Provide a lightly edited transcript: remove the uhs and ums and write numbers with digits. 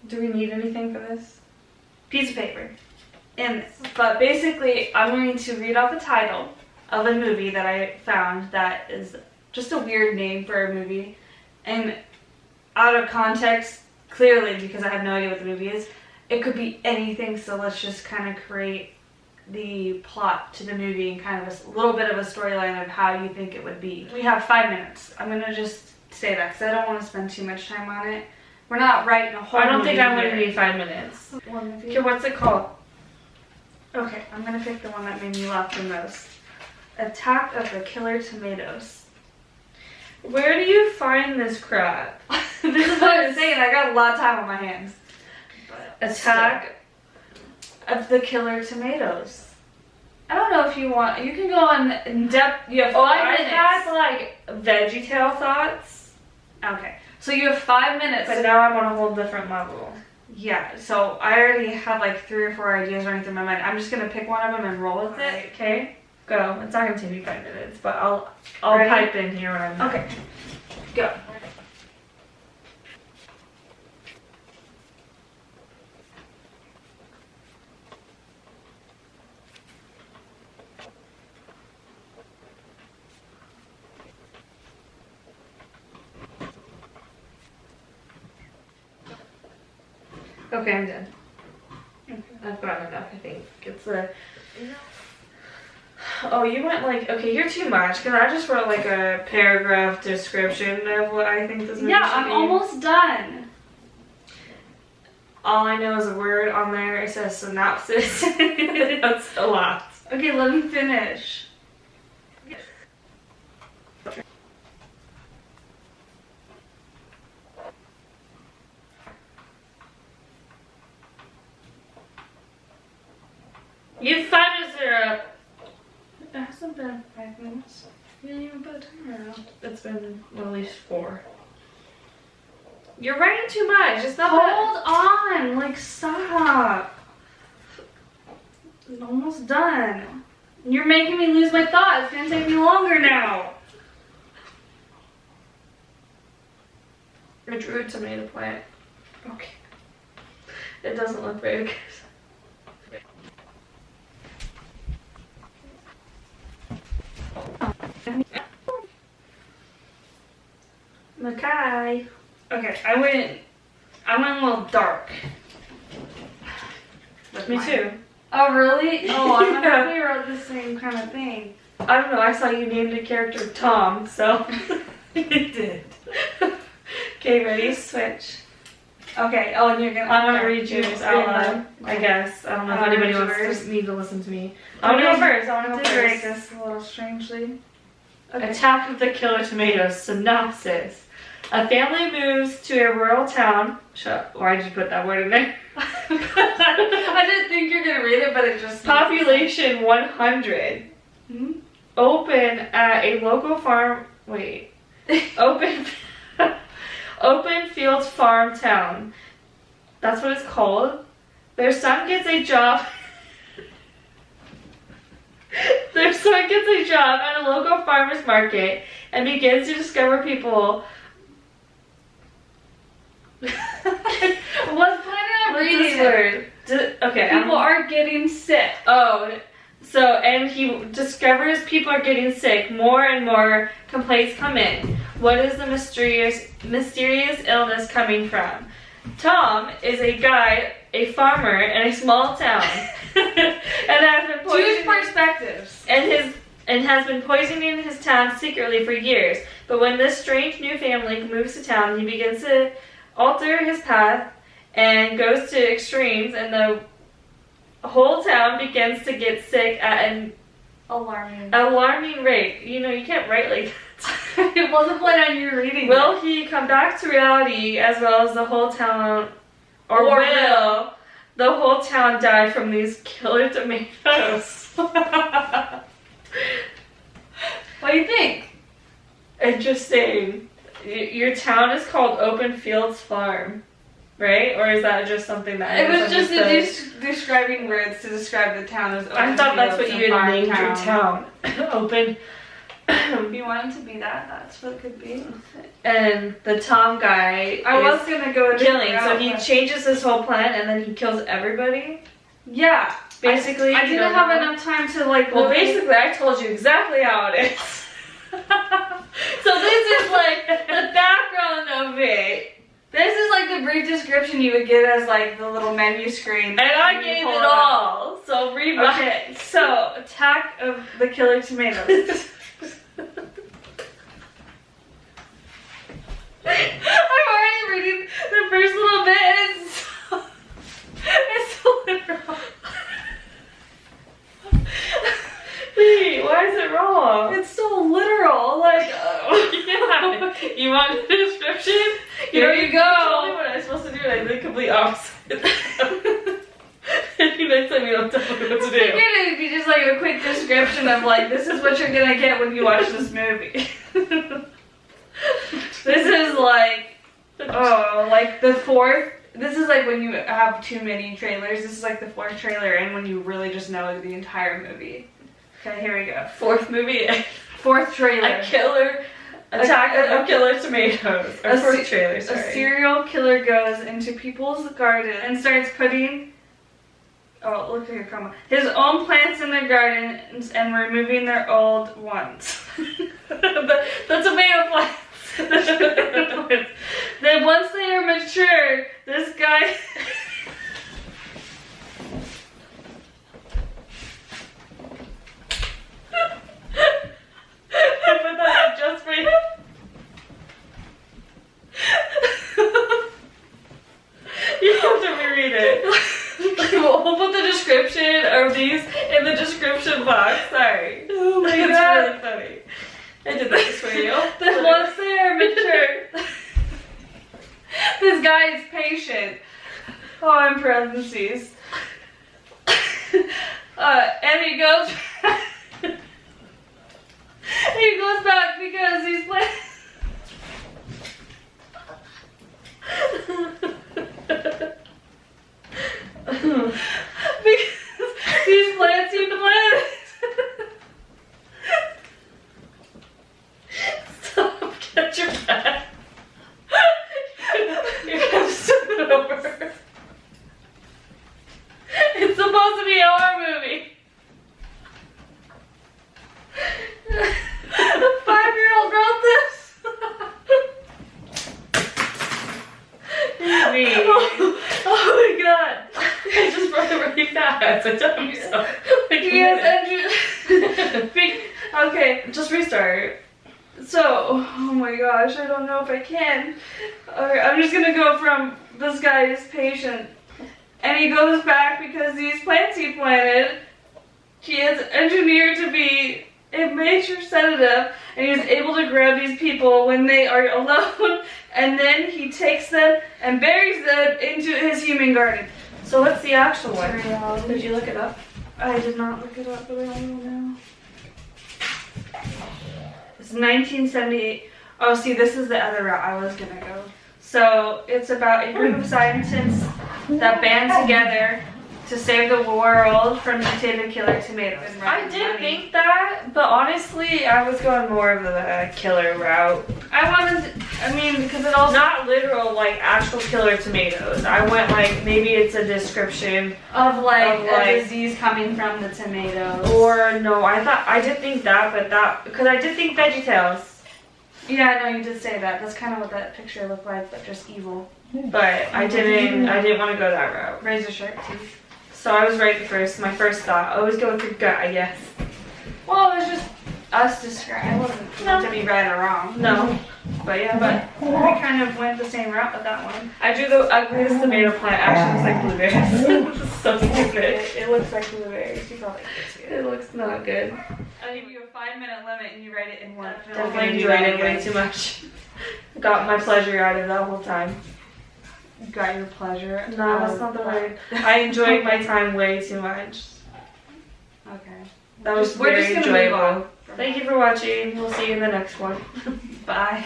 Do we need anything for this? Piece of paper. In this. But basically, I'm going to read off the title of a movie that I found that is just a weird name for a movie. And out of context, clearly, because I have no idea what the movie is, it could be anything, so let's just kind of create the plot to the movie and kind of a little bit of a storyline of how you think it would be. We have 5 minutes. I'm going to just say that because I don't want to spend too much time on it. We're not writing a whole movie. I don't think I'm here. going to need 5 minutes. One movie. Okay, what's it called? Okay, I'm going to pick the one that made me laugh the most. Attack of the Killer Tomatoes. Where do you find this crap? This is what I'm saying. I got a lot of time on my hands. But Attack of the Killer Tomatoes. I don't know if you want. You can go on in depth. You have 5 minutes. I had like veggie tale thoughts. Okay, so you have 5 minutes. But now I'm on a whole different level. Yeah, so I already have like 3 or 4 ideas running through my mind. I'm just gonna pick one of them and roll with it. Okay, go. It's not gonna take me 5 minutes, but I'll Ready? pipe in here when I'm done. Okay, go. Okay, I'm done. I've got enough, I think. It's a... Oh, you went like... Okay, you're too much, because I just wrote like a paragraph description of what I think this movie Yeah, should I'm be. almost done. All I know is a word on there. It says synopsis. That's a lot. Okay, let me finish. You have 5 minutes are up. It hasn't been 5 minutes. You didn't even put a timer out. It's been at least 4. You're writing too much. It's not Hold on, like stop. I'm almost done. You're making me lose my thought. It's gonna take me longer now. I drew a tomato plant. Okay. It doesn't look very good. Mackay. Okay, I went a little dark. With Me mine. too. Oh really? Oh, I wonder Yeah. if we wrote the same kind of thing. I don't know. I saw you named a character Tom, so. It did. Okay, ready? Switch. Okay. Oh, and you're gonna. I'm gonna read yours out loud. I guess. I don't know if anybody read wants yours. to need to listen to me. I want to go first. I want to go Did write first. this a little strangely. Okay. Attack of the Killer Tomatoes. Synopsis. A family moves to a rural town. Why did you put that word in there? I didn't think you're gonna read it, but it just. Population 100. Hmm? Open at a local farm. Wait. Open. Open fields farm town. That's what it's called. Their son gets a job. Their son gets a job at a local farmer's market and begins to discover people. I was planning on What's reading this it. word? Okay. People are getting sick. Oh, so, and he discovers people are getting sick. More and more complaints come in. What is the mysterious illness coming from? Tom is a farmer in a small town, and has been Choose poisoning, perspectives. and has been poisoning his town secretly for years. But when this strange new family moves to town, he begins to alter his path and goes to extremes, and the whole town begins to get sick at an alarming rate. You know, you can't write like that. It wasn't planned on you reading. Will he come back to reality as well as the whole town, or will the whole town die from these killer tomatoes? What do you think? Interesting. Your town is called Open Fields Farm, right? Or is that just something that It was just a misunderstood? describing words to describe the town as. I thought that's what you had named your town. town. Open If you want it to be that, that's what it could be. And the Tom guy I was gonna go with killing, so he changes his whole plan and then he kills everybody. Yeah, Basically, I didn't have enough time to like. Well, basically, I told you exactly how it is. So this is like the background of it. This is like the brief description you would get as like the little menu screen. And I gave it all. So read my. Okay, so Attack of the Killer Tomatoes. I'm already reading the first little bit and it's so literal. Wait, why is it wrong? It's so literal, like Yeah. You want the description? Here you go. You told me what I was supposed to do and I did the complete opposite. Next time you don't tell me what to do. It'd be just like a quick description of like, this is what you're gonna get when you watch this movie. This is like, like the fourth. This is like when you have too many trailers. This is like the fourth trailer and when you really just know the entire movie. Okay, here we go. Fourth movie. Fourth trailer. Attack of Killer Tomatoes. Or fourth trailer, sorry. A serial killer goes into people's garden and starts putting, oh, look at your comma, his own plants in their gardens and removing their old ones. The tomato plants. Then once they are mature, this guy I put that up just for you. You have to reread it. We'll put the description of these in the description box. Sorry. Oh my It's god. really funny. I did this for you. Then once they are mature, this guy is patient. Oh, in parentheses. And he goes he goes back because he's playing. Because these plants he planted. Stop. Get your back. You have to start it over. It's supposed to be a horror movie. A 5-year-old wrote this. Me. Oh my god. I just wrote it really fast. I told you so. Like, Yes, okay, just restart. so, oh my gosh, I don't know if I can. Okay, I'm just gonna go from this guy is patient. And he goes back because these plants he planted, he is engineered to be a major sedative, and he's able to grab these people when they are alone, and then he takes them and buries them into his human garden. So what's the actual one? Reality. Did you look it up? I did not look it up, but I don't know. It's 1978. Oh, see, this is the other route I was gonna go. So it's about a group of scientists that band together to save the world from mutated killer tomatoes. I did think that, but honestly, I was going more of the killer route. Because it also Not literal, like, actual killer tomatoes. I went, like, maybe it's a description. of like Of, a like- disease coming from the tomatoes. Or, no, I did think that, but because I did think VeggieTales. Yeah, no, you did say that. That's kind of what that picture looked like, but just evil. But I didn't want to go that route. Razor sharp teeth. So I was right my first thought. Always go with your gut, I guess. Well, it was just us describing. It wasn't meant to be right or wrong. No. But yeah, but we kind of went the same route with that one. I drew the ugliest tomato plant. Actually, looks like blueberries. So stupid. It looks like blueberries. You probably can see it. It looks not good. I'll give you a 5-minute limit and you write it in one. Definitely enjoyed it way too much. Got my pleasure out of it that whole time. You got your pleasure. No, that's not the word. I enjoyed my time way too much. Okay. That was We're very just gonna move enjoyable. on. Thank you for watching. We'll see you in the next one. Bye.